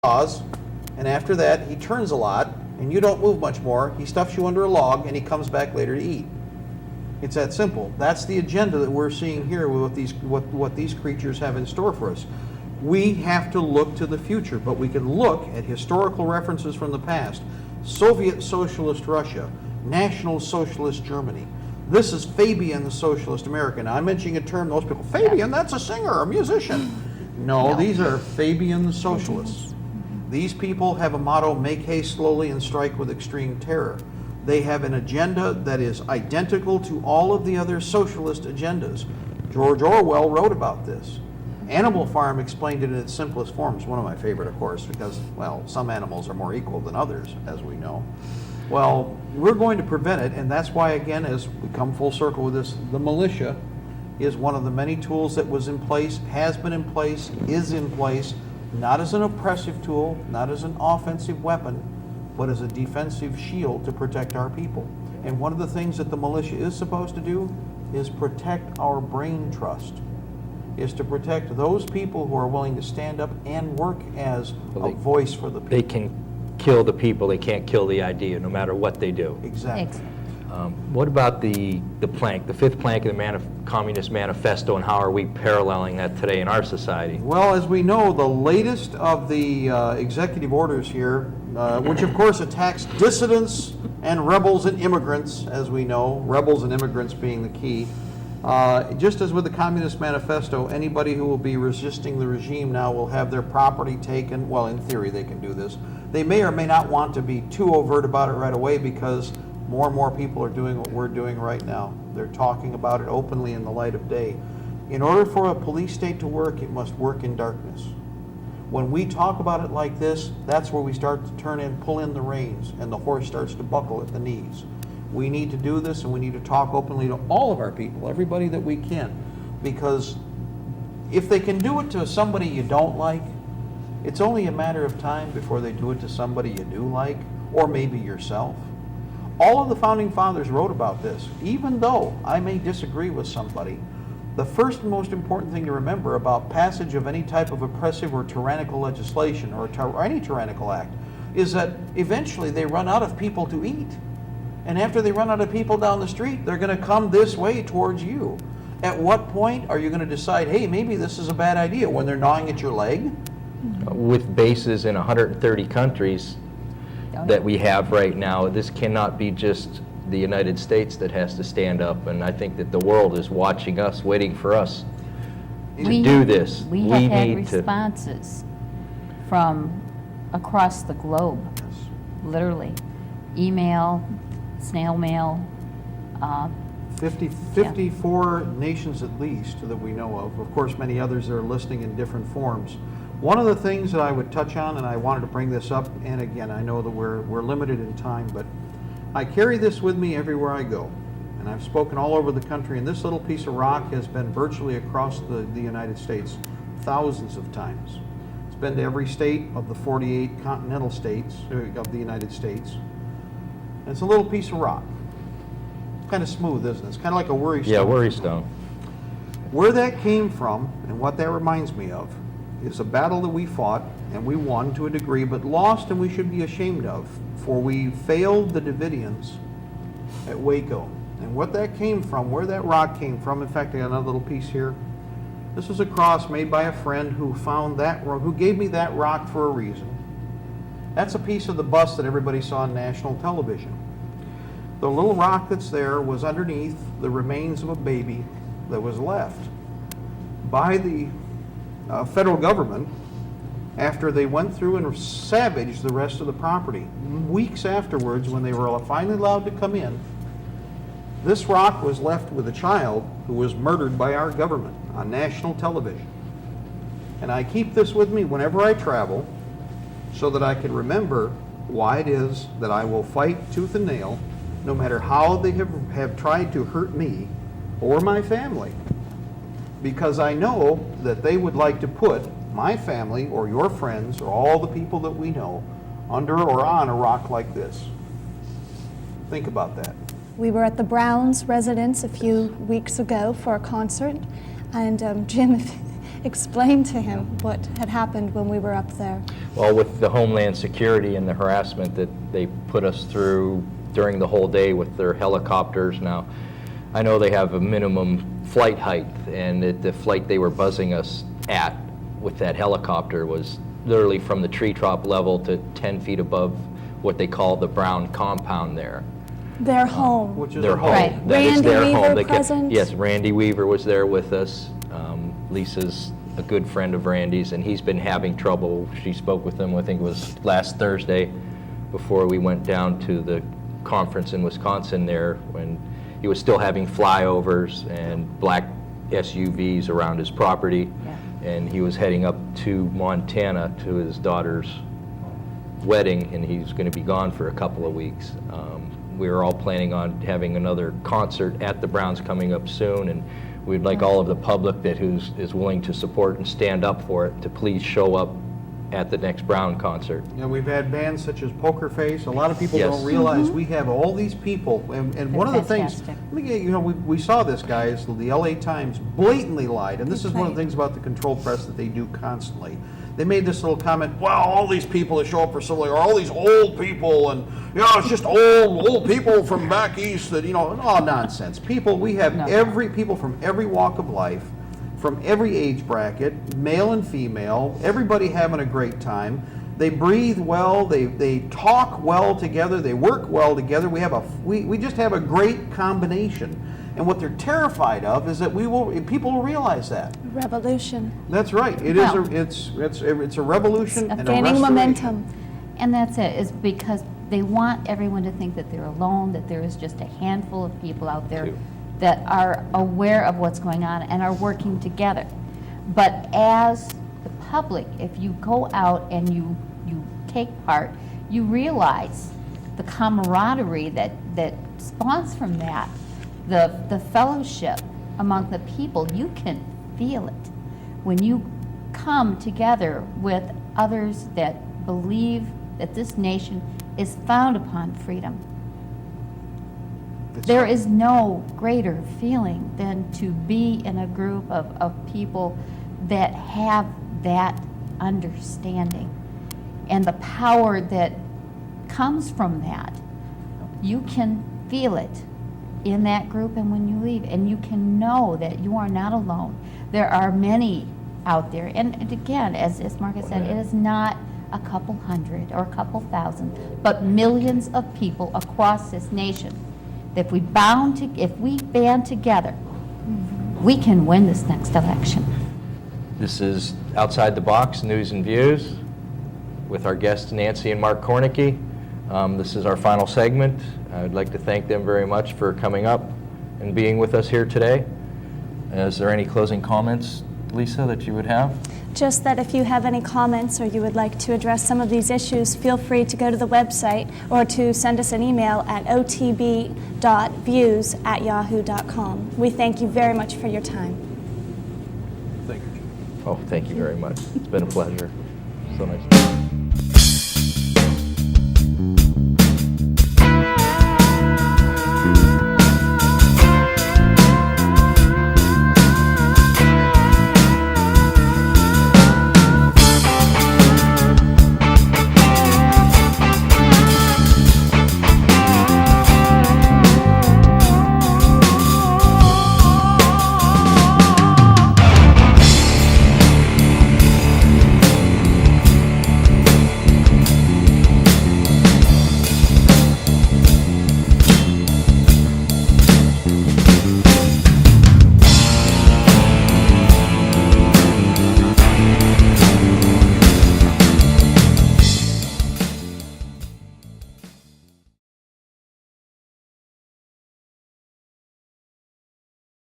laws, and after that he turns a lot, and you don't move much more. He stuffs you under a log, and he comes back later to eat. It's that simple. That's the agenda that we're seeing here with what these creatures have in store for us. We have to look to the future, but we can look at historical references from the past. Soviet Socialist Russia, National Socialist Germany. This is Fabian the Socialist America. Now, I'm mentioning a term, those people, Fabian, that's a singer, a musician. No, these are Fabian the Socialists. These people have a motto, make haste slowly and strike with extreme terror. They have an agenda that is identical to all of the other socialist agendas. George Orwell wrote about this. Animal Farm explained it in its simplest forms, one of my favorite, of course, because, well, some animals are more equal than others, as we know. Well, we're going to prevent it, and that's why, again, as we come full circle with this, the militia is one of the many tools that was in place, has been in place, is in place, not as an oppressive tool, not as an offensive weapon, but as a defensive shield to protect our people. And one of the things that the militia is supposed to do is protect our brain trust, is to protect those people who are willing to stand up and work as a voice for the people. They can kill the people, they can't kill the idea, no matter what they do. Exactly. What about the plank, the fifth plank of the Communist Manifesto, and how are we paralleling that today in our society? Well, as we know, the latest of the executive orders here, which of course attacks dissidents and rebels and immigrants, as we know, rebels and immigrants being the key. Just as with the Communist Manifesto, anybody who will be resisting the regime now will have their property taken. Well, in theory, they can do this. They may or may not want to be too overt about it right away, because more and more people are doing what we're doing right now. They're talking about it openly in the light of day. In order for a police state to work, it must work in darkness. When we talk about it like this, that's where we start to pull in the reins, and the horse starts to buckle at the knees. We need to do this, and we need to talk openly to all of our people, everybody that we can, because if they can do it to somebody you don't like, it's only a matter of time before they do it to somebody you do like, or maybe yourself. All of the Founding Fathers wrote about this. Even though I may disagree with somebody, the first and most important thing to remember about passage of any type of oppressive or tyrannical legislation or any tyrannical act is that eventually they run out of people to eat. And after they run out of people down the street, they're going to come this way towards you. At what point are you going to decide, hey, maybe this is a bad idea, when they're gnawing at your leg? With bases in 130 countries that we have right now, this cannot be just the United States that has to stand up, and I think that the world is watching us, waiting for us to do this. We have had responses from across the globe, literally. Email, snail mail. 54 nations at least that we know of. Of course, many others that are listening in different forms. One of the things that I would touch on, and I wanted to bring this up, and again, I know that we're limited in time, but I carry this with me everywhere I go. And I've spoken all over the country, and this little piece of rock has been virtually across the United States thousands of times. It's been to every state of the 48 continental states of the United States. And it's a little piece of rock. Kind of smooth, isn't it? It's kind of like a worry stone. Yeah, worry stone. Where that came from, and what that reminds me of, is a battle that we fought, and we won to a degree, but lost, and we should be ashamed of, for we failed the Davidians at Waco. And what that came from, where that rock came from, in fact, I got another little piece here. This was a cross made by a friend who found that, who gave me that rock for a reason. That's a piece of the bus that everybody saw on national television. The little rock that's there was underneath the remains of a baby that was left by the federal government after they went through and savaged the rest of the property. Weeks afterwards, when they were finally allowed to come in, this rock was left with a child who was murdered by our government on national television. And I keep this with me whenever I travel so that I can remember why it is that I will fight tooth and nail, no matter how they have tried to hurt me or my family, because I know that they would like to put my family or your friends or all the people that we know under or on a rock like this. Think about that. We were at the Browns residence a few weeks ago for a concert, and Jim, explain to him what had happened when we were up there? Well, with the Homeland Security and the harassment that they put us through during the whole day with their helicopters now, I know they have a minimum flight height, and the flight they were buzzing us at with that helicopter was literally from the treetop level to 10 feet above what they call the Brown compound there. Their home. Which is Their a home. Right. That is Randy their Weaver home. They present? Yes, Randy Weaver was there with us. Lisa's a good friend of Randy's, and he's been having trouble. She spoke with him, I think it was last Thursday, before we went down to the conference in Wisconsin there, when he was still having flyovers and black SUVs around his property. Yeah. And he was heading up to Montana to his daughter's wedding, and he's going to be gone for a couple of weeks. We were all planning on having another concert at the Browns coming up soon, and we'd like all of the public that is willing to support and stand up for it to please show up at the next Brown concert. You know, we've had bands such as Poker Face. A lot of people Yes. don't realize we have all these people. And one of the things, Fantastic. let me get, you know, we saw this, guys. The LA Times blatantly lied. And this is one of the things about the controlled press that they do constantly. They made this little comment, well, all these people that show up for Civil are all these old people, and, you know, it's just old people from back east that, you know, oh, nonsense. People, we have people from every walk of life, from every age bracket, male and female, everybody having a great time. They breathe well, they talk well together, they work well together. We just have a great combination. And what they're terrified of is that people will realize that. Revolution. That's right. It's a revolution and a Gaining restoration. momentum. And that's it, is because they want everyone to think that they're alone, that there is just a handful of people out there that are aware of what's going on and are working together. But as the public, if you go out and you take part, you realize the camaraderie that spawns from that, the fellowship among the people. You can feel it when you come together with others that believe that this nation is founded upon freedom. There is no greater feeling than to be in a group of people that have that understanding and the power that comes from that. You can feel it in that group and when you leave, and you can know that you are not alone. There are many out there, and again, as Marcus said, it is not a couple hundred or a couple thousand, but millions of people across this nation. If we band together, we can win this next election. This is Outside the Box News and Views with our guests Nancy and Mark Kornicki. This is our final segment. I'd like to thank them very much for coming up and being with us here today. Is there any closing comments, Lisa, that you would have? Just that if you have any comments or you would like to address some of these issues, feel free to go to the website or to send us an email at otb.views@yahoo.com. We thank you very much for your time. Thank you. Oh, thank you very much. It's been a pleasure. So nice.